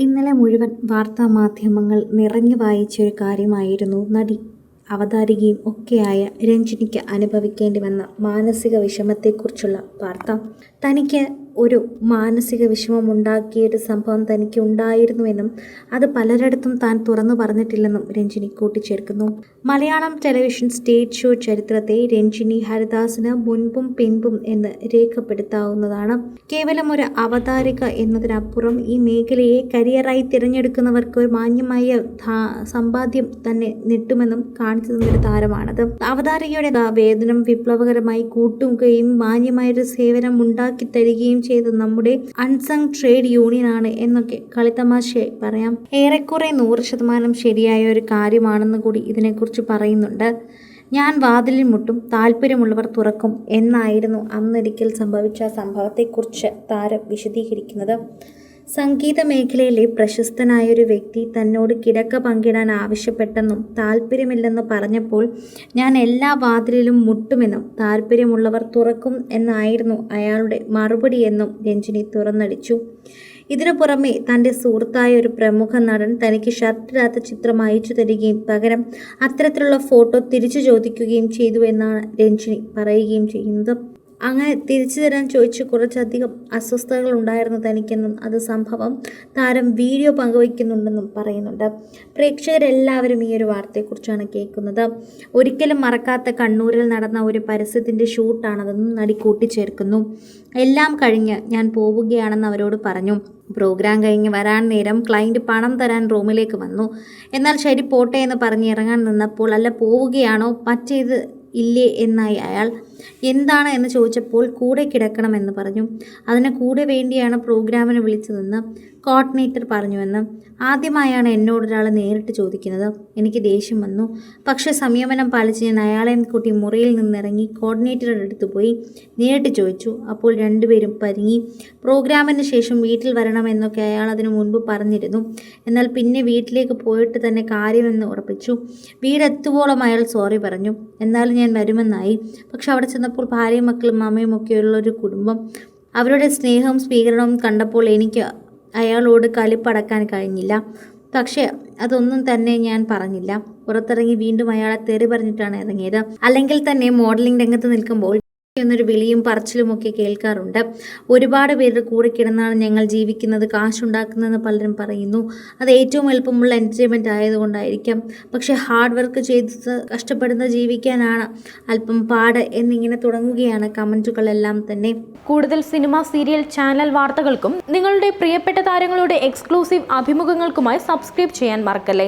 ഇന്നലെ മുഴുവൻ വാർത്താമാധ്യമങ്ങൾ നിറഞ്ഞു വായിച്ചൊരു കാര്യമായിരുന്നു നടി, അവതാരികയും ഒക്കെയായ രഞ്ജിനിക്ക് അനുഭവിക്കേണ്ടി വന്ന മാനസിക വിഷമത്തെക്കുറിച്ചുള്ള വാർത്ത. തനിക്ക് ഒരു മാനസിക വിഷമമുണ്ടാക്കിയൊരു സംഭവം തനിക്ക് ഉണ്ടായിരുന്നുവെന്നും അത് പലരിടത്തും താൻ തുറന്നു പറഞ്ഞിട്ടില്ലെന്നും രഞ്ജിനി കൂട്ടിച്ചേർക്കുന്നു. മലയാളം ടെലിവിഷൻ സ്റ്റേജ് ഷോ ചരിത്രത്തെ രഞ്ജിനി ഹരിദാസിന് മുൻപും പിൻപും എന്ന് രേഖപ്പെടുത്താവുന്നതാണ്. കേവലം ഒരു അവതാരിക എന്നതിനപ്പുറം ഈ മേഖലയെ കരിയറായി തിരഞ്ഞെടുക്കുന്നവർക്ക് ഒരു മാന്യമായ സമ്പാദ്യം തന്നെ നീട്ടുമെന്നും കാണിച്ചു തന്നൊരു താരമാണത്. അവതാരികയുടെ വേതനം വിപ്ലവകരമായി കൂട്ടുകയും മാന്യമായൊരു സേവനം ഉണ്ടാക്കി തരികയും ചെയ്ത് നമ്മുടെ അൺസങ് ട്രേഡ് യൂണിയനാണ് എന്നൊക്കെ കളിത്തമാശയായി പറയാം. ഏറെക്കുറെ 100% ശരിയായ ഒരു കാര്യമാണെന്ന് കൂടി ഇതിനെക്കുറിച്ച് പറയുന്നുണ്ട്. ഞാൻ വാതിലിൽ മുട്ടും, താല്പര്യമുള്ളവർ തുറക്കും എന്നായിരുന്നു അന്നൊരിക്കൽ സംഭവിച്ച സംഭവത്തെക്കുറിച്ച് താരം വിശദീകരിക്കുന്നത്. സംഗീത മേഖലയിലെ പ്രശസ്തനായൊരു വ്യക്തി തന്നോട് കിടക്ക പങ്കിടാൻ ആവശ്യപ്പെട്ടെന്നും താല്പര്യമില്ലെന്ന് പറഞ്ഞപ്പോൾ ഞാൻ എല്ലാ വാതിലിലും മുട്ടുമെന്നും താല്പര്യമുള്ളവർ തുറക്കും എന്നായിരുന്നു അയാളുടെ മറുപടിയെന്നും രഞ്ജിനി തുറന്നടിച്ചു. ഇതിനു പുറമെ തൻ്റെ സുഹൃത്തായ ഒരു പ്രമുഖ നടൻ തനിക്ക് ഷർട്ടിടാത്ത ചിത്രം അയച്ചു തരികയും പകരം അത്തരത്തിലുള്ള ഫോട്ടോ തിരിച്ചു ചോദിക്കുകയും ചെയ്തു എന്നാണ് രഞ്ജിനി പറയുകയും ചെയ്യുന്നത്. അങ്ങനെ തിരിച്ചു തരാൻ ചോദിച്ച് കുറച്ചധികം അസ്വസ്ഥതകൾ ഉണ്ടായിരുന്നു തനിക്കെന്നും അത് സംഭവം താരം വീഡിയോ പങ്കുവയ്ക്കുന്നുണ്ടെന്നും പറയുന്നുണ്ട്. പ്രേക്ഷകരെല്ലാവരും ഈ ഒരു വാർത്തയെക്കുറിച്ചാണ് കേൾക്കുന്നത്. ഒരിക്കലും മറക്കാത്ത കണ്ണൂരിൽ നടന്ന ഒരു പരസ്യത്തിൻ്റെ ഷൂട്ടാണതെന്നും നടി കൂട്ടിച്ചേർക്കുന്നു. എല്ലാം കഴിഞ്ഞ് ഞാൻ പോവുകയാണെന്ന് അവരോട് പറഞ്ഞു. പ്രോഗ്രാം കഴിഞ്ഞ് വരാൻ നേരം ക്ലയൻറ്റ് പണം തരാൻ റൂമിലേക്ക് വന്നു. എന്നാൽ ശരി പോട്ടെ എന്ന് പറഞ്ഞ് ഇറങ്ങാൻ നിന്നപ്പോൾ അല്ല പോവുകയാണോ മറ്റേത് ഇല്ലേ എന്നായി അയാൾ. എന്താണ് എന്ന് ചോദിച്ചപ്പോൾ കൂടെ കിടക്കണമെന്ന് പറഞ്ഞു. അതിന് കൂടെ വേണ്ടിയാണ് പ്രോഗ്രാമിന് വിളിച്ചതെന്ന് കോർഡിനേറ്റർ പറഞ്ഞുവെന്ന്. ആദ്യമായാണ് എന്നോടൊരാൾ നേരിട്ട് ചോദിക്കുന്നത്. എനിക്ക് ദേഷ്യം വന്നു. പക്ഷേ സംയമനം പാലിച്ച് ഞാൻ അയാളെയും കൂട്ടി മുറിയിൽ നിന്നിറങ്ങി കോർഡിനേറ്ററുടെ അടുത്ത് പോയി നേരിട്ട് ചോദിച്ചു. അപ്പോൾ രണ്ടുപേരും പരിങ്ങി. പ്രോഗ്രാമിന് ശേഷം വീട്ടിൽ വരണമെന്നൊക്കെ അയാൾ അതിനു മുൻപ് പറഞ്ഞിരുന്നു. എന്നാൽ പിന്നെ വീട്ടിലേക്ക് പോയിട്ട് തന്നെ കാര്യമെന്ന് ഉറപ്പിച്ചു. വീടെത്തുവോളം അയാൾ സോറി പറഞ്ഞു. എന്നാലും ഞാൻ വരുമെന്നായി. പക്ഷെ അവിടെ ചെന്നപ്പോൾ ഭാര്യയും മക്കളും അമ്മയും ഒക്കെയുള്ളൊരു കുടുംബം. അവരുടെ സ്നേഹവും സ്വീകരണവും കണ്ടപ്പോൾ എനിക്ക് അയാളോട് കലിപ്പടക്കാൻ കഴിഞ്ഞില്ല. പക്ഷേ അതൊന്നും തന്നെ ഞാൻ പറഞ്ഞില്ല. പുറത്തിറങ്ങി വീണ്ടും അയാളെ തെറി പറഞ്ഞിട്ടാണ് ഇറങ്ങിയത്. അല്ലെങ്കിൽ തന്നെ മോഡലിംഗ് രംഗത്ത് നിൽക്കുമ്പോൾ എന്നൊരു വിളിയും പറച്ചിലുമൊക്കെ കേൾക്കാറുണ്ട്. ഒരുപാട് പേരുടെ കൂടെ കിടന്നാണ് ഞങ്ങൾ ജീവിക്കുന്നത്, കാശുണ്ടാക്കുന്നതെന്ന് പലരും പറയുന്നു. അത് ഏറ്റവും എളുപ്പമുള്ള എൻ്റർടൈൻമെൻറ്റ് ആയതുകൊണ്ടായിരിക്കാം. പക്ഷേ ഹാർഡ് വർക്ക് ചെയ്ത് കഷ്ടപ്പെടുന്ന ജീവിക്കാനാണ് അല്പം പാട് എന്നിങ്ങനെ തുടങ്ങുകയാണ് കമൻറ്റുകളെല്ലാം തന്നെ. കൂടുതൽ സിനിമ, സീരിയൽ, ചാനൽ വാർത്തകൾക്കും നിങ്ങളുടെ പ്രിയപ്പെട്ട താരങ്ങളുടെ എക്സ്ക്ലൂസീവ് അഭിമുഖങ്ങൾക്കുമായി സബ്സ്ക്രൈബ് ചെയ്യാൻ മറക്കല്ലേ.